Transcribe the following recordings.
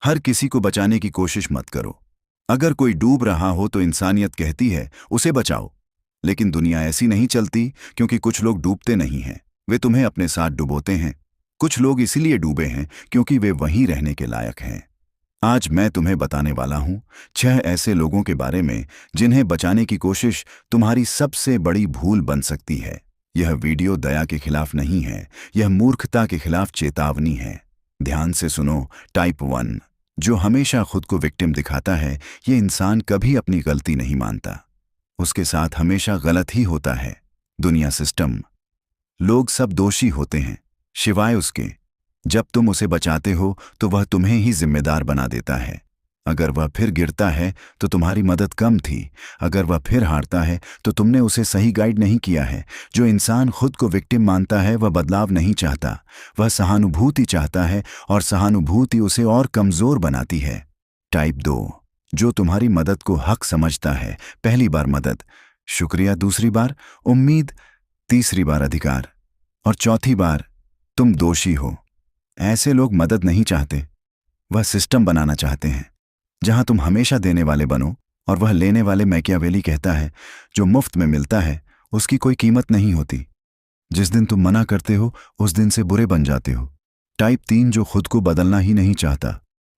हर किसी को बचाने की कोशिश मत करो। अगर कोई डूब रहा हो तो इंसानियत कहती है उसे बचाओ। लेकिन दुनिया ऐसी नहीं चलती, क्योंकि कुछ लोग डूबते नहीं हैं, वे तुम्हें अपने साथ डुबोते हैं। कुछ लोग इसीलिए डूबे हैं क्योंकि वे वहीं रहने के लायक हैं। आज मैं तुम्हें बताने वाला हूं 6 ऐसे लोगों के बारे में जिन्हें बचाने की कोशिश तुम्हारी सबसे बड़ी भूल बन सकती है। यह वीडियो दया के खिलाफ नहीं है, यह मूर्खता के खिलाफ चेतावनी है। ध्यान से सुनो। टाइप 1, जो हमेशा खुद को विक्टिम दिखाता है। ये इंसान कभी अपनी गलती नहीं मानता, उसके साथ हमेशा गलत ही होता है। दुनिया, सिस्टम, लोग सब दोषी होते हैं सिवाय उसके। जब तुम उसे बचाते हो तो वह तुम्हें ही जिम्मेदार बना देता है। अगर वह फिर गिरता है तो तुम्हारी मदद कम थी। अगर वह फिर हारता है तो तुमने उसे सही गाइड नहीं किया है। जो इंसान खुद को विक्टिम मानता है वह बदलाव नहीं चाहता, वह सहानुभूति चाहता है, और सहानुभूति उसे और कमजोर बनाती है। टाइप 2, जो तुम्हारी मदद को हक समझता है। पहली बार मदद, शुक्रिया। दूसरी बार उम्मीद, तीसरी बार अधिकार, और चौथी बार तुम दोषी हो। ऐसे लोग मदद नहीं चाहते, वह सिस्टम बनाना चाहते हैं जहां तुम हमेशा देने वाले बनो और वह लेने वाले। मैकियावेली कहता है जो मुफ्त में मिलता है उसकी कोई कीमत नहीं होती। जिस दिन तुम मना करते हो उस दिन से बुरे बन जाते हो। टाइप 3, जो खुद को बदलना ही नहीं चाहता।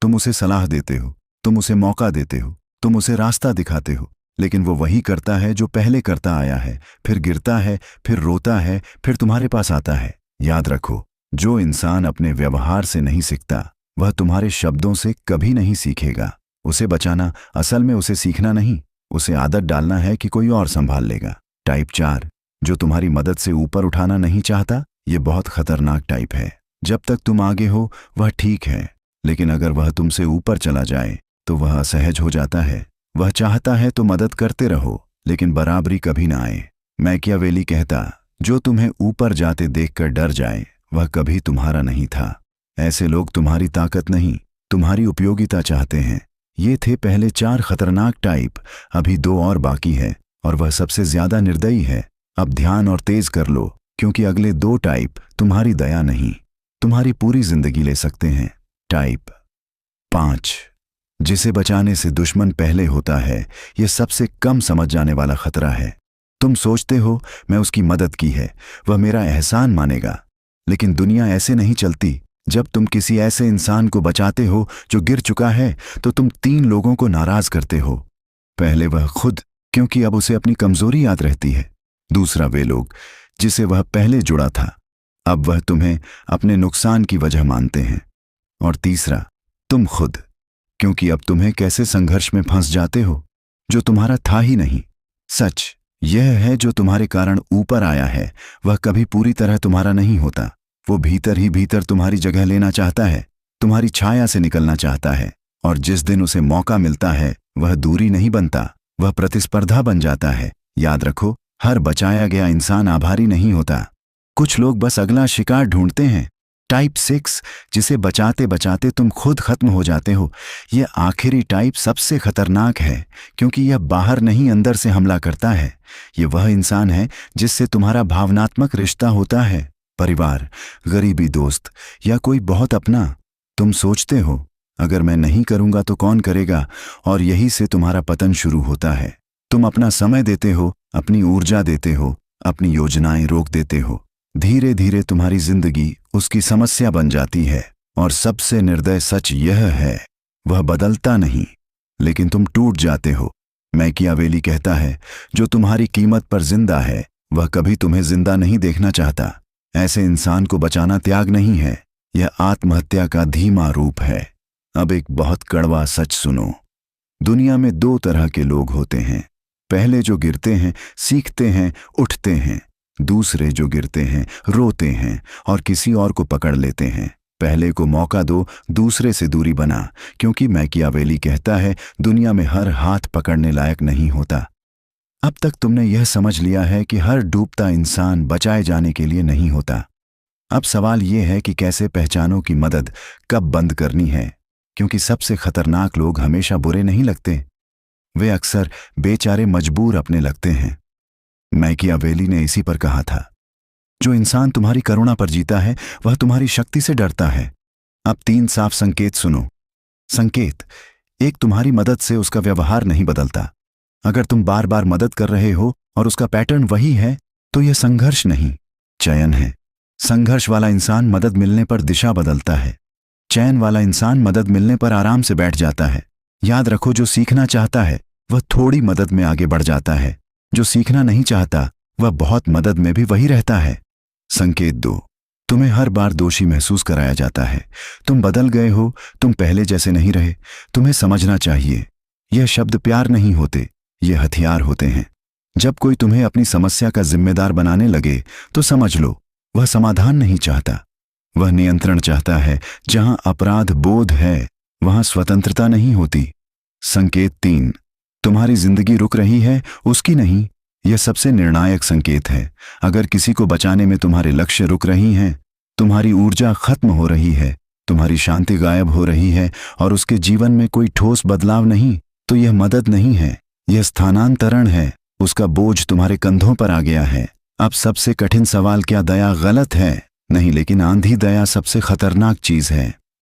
तुम उसे सलाह देते हो, तुम उसे मौका देते हो, तुम उसे रास्ता दिखाते हो, लेकिन वो वही करता है जो पहले करता आया है। फिर गिरता है, फिर रोता है, फिर तुम्हारे पास आता है। याद रखो, जो इंसान अपने व्यवहार से नहीं सीखता वह तुम्हारे शब्दों से कभी नहीं सीखेगा। उसे बचाना असल में उसे सीखना नहीं, उसे आदत डालना है कि कोई और संभाल लेगा। टाइप 4, जो तुम्हारी मदद से ऊपर उठाना नहीं चाहता। यह बहुत खतरनाक टाइप है। जब तक तुम आगे हो वह ठीक है, लेकिन अगर वह तुमसे ऊपर चला जाए तो वह असहज हो जाता है। वह चाहता है तो मदद करते रहो, लेकिन बराबरी कभी ना आए। मैकियावेली कहता, जो तुम्हें ऊपर जाते देखकर डर जाए वह कभी तुम्हारा नहीं था। ऐसे लोग तुम्हारी ताकत नहीं, तुम्हारी उपयोगिता चाहते हैं। ये थे पहले 4 खतरनाक टाइप। अभी 2 और बाकी है, और वह सबसे ज्यादा निर्दयी है। अब ध्यान और तेज कर लो, क्योंकि अगले 2 टाइप तुम्हारी दया नहीं, तुम्हारी पूरी जिंदगी ले सकते हैं। टाइप 5, जिसे बचाने से दुश्मन पहले होता है। यह सबसे कम समझ जाने वाला खतरा है। तुम सोचते हो मैं उसकी मदद की है, वह मेरा एहसान मानेगा, लेकिन दुनिया ऐसे नहीं चलती। जब तुम किसी ऐसे इंसान को बचाते हो जो गिर चुका है तो तुम 3 लोगों को नाराज करते हो। पहले वह खुद, क्योंकि अब उसे अपनी कमजोरी याद रहती है। दूसरा वे लोग जिसे वह पहले जुड़ा था, अब वह तुम्हें अपने नुकसान की वजह मानते हैं। और तीसरा तुम खुद, क्योंकि अब तुम्हें कैसे संघर्ष में फंस जाते हो जो तुम्हारा था ही नहीं। सच यह है, जो तुम्हारे कारण ऊपर आया है वह कभी पूरी तरह तुम्हारा नहीं होता। वो भीतर ही भीतर तुम्हारी जगह लेना चाहता है, तुम्हारी छाया से निकलना चाहता है। और जिस दिन उसे मौका मिलता है वह दूरी नहीं बनता, वह प्रतिस्पर्धा बन जाता है। याद रखो, हर बचाया गया इंसान आभारी नहीं होता। कुछ लोग बस अगला शिकार ढूंढते हैं। टाइप 6, जिसे बचाते बचाते तुम खुद खत्म हो जाते हो। यह आखिरी टाइप सबसे खतरनाक है, क्योंकि यह बाहर नहीं अंदर से हमला करता है। यह वह इंसान है जिससे तुम्हारा भावनात्मक रिश्ता होता है, परिवार, गरीबी, दोस्त, या कोई बहुत अपना। तुम सोचते हो अगर मैं नहीं करूंगा तो कौन करेगा, और यही से तुम्हारा पतन शुरू होता है। तुम अपना समय देते हो, अपनी ऊर्जा देते हो, अपनी योजनाएं रोक देते हो। धीरे धीरे तुम्हारी जिंदगी उसकी समस्या बन जाती है। और सबसे निर्दय सच यह है, वह बदलता नहीं, लेकिन तुम टूट जाते हो। मैकियावेली कहता है, जो तुम्हारी कीमत पर जिंदा है वह कभी तुम्हें जिंदा नहीं देखना चाहता। ऐसे इंसान को बचाना त्याग नहीं है, यह आत्महत्या का धीमा रूप है। अब एक बहुत कड़वा सच सुनो। दुनिया में 2 तरह के लोग होते हैं। पहले जो गिरते हैं, सीखते हैं, उठते हैं। दूसरे जो गिरते हैं, रोते हैं और किसी और को पकड़ लेते हैं। पहले को मौका दो, दूसरे से दूरी बना, क्योंकि मैकियावेली कहता है दुनिया में हर हाथ पकड़ने लायक नहीं होता। अब तक तुमने यह समझ लिया है कि हर डूबता इंसान बचाए जाने के लिए नहीं होता। अब सवाल यह है कि कैसे पहचानो कि मदद कब बंद करनी है, क्योंकि सबसे खतरनाक लोग हमेशा बुरे नहीं लगते, वे अक्सर बेचारे मजबूर अपने लगते हैं। मैकियावेली ने इसी पर कहा था, जो इंसान तुम्हारी करुणा पर जीता है वह तुम्हारी शक्ति से डरता है। अब 3 साफ संकेत सुनो। संकेत, एक, तुम्हारी मदद से उसका व्यवहार नहीं बदलता। अगर तुम बार बार मदद कर रहे हो और उसका पैटर्न वही है, तो यह संघर्ष नहीं, चयन है। संघर्ष वाला इंसान मदद मिलने पर दिशा बदलता है। चयन वाला इंसान मदद मिलने पर आराम से बैठ जाता है। याद रखो, जो सीखना चाहता है वह थोड़ी मदद में आगे बढ़ जाता है। जो सीखना नहीं चाहता वह बहुत मदद में भी वही रहता है। संकेत 2, तुम्हें हर बार दोषी महसूस कराया जाता है। तुम बदल गए हो, तुम पहले जैसे नहीं रहे। तुम्हें समझना चाहिए, यह शब्द प्यार नहीं होते, ये हथियार होते हैं। जब कोई तुम्हें अपनी समस्या का जिम्मेदार बनाने लगे तो समझ लो, वह समाधान नहीं चाहता, वह नियंत्रण चाहता है। जहां अपराध बोध है वहां स्वतंत्रता नहीं होती। संकेत 3, तुम्हारी जिंदगी रुक रही है, उसकी नहीं। यह सबसे निर्णायक संकेत है। अगर किसी को बचाने में तुम्हारे लक्ष्य रुक रही हैं, तुम्हारी ऊर्जा खत्म हो रही है, तुम्हारी शांति गायब हो रही है और उसके जीवन में कोई ठोस बदलाव नहीं, तो यह मदद नहीं है, यह स्थानांतरण है। उसका बोझ तुम्हारे कंधों पर आ गया है। अब सबसे कठिन सवाल, क्या दया गलत है? नहीं, लेकिन आंधी दया सबसे खतरनाक चीज है।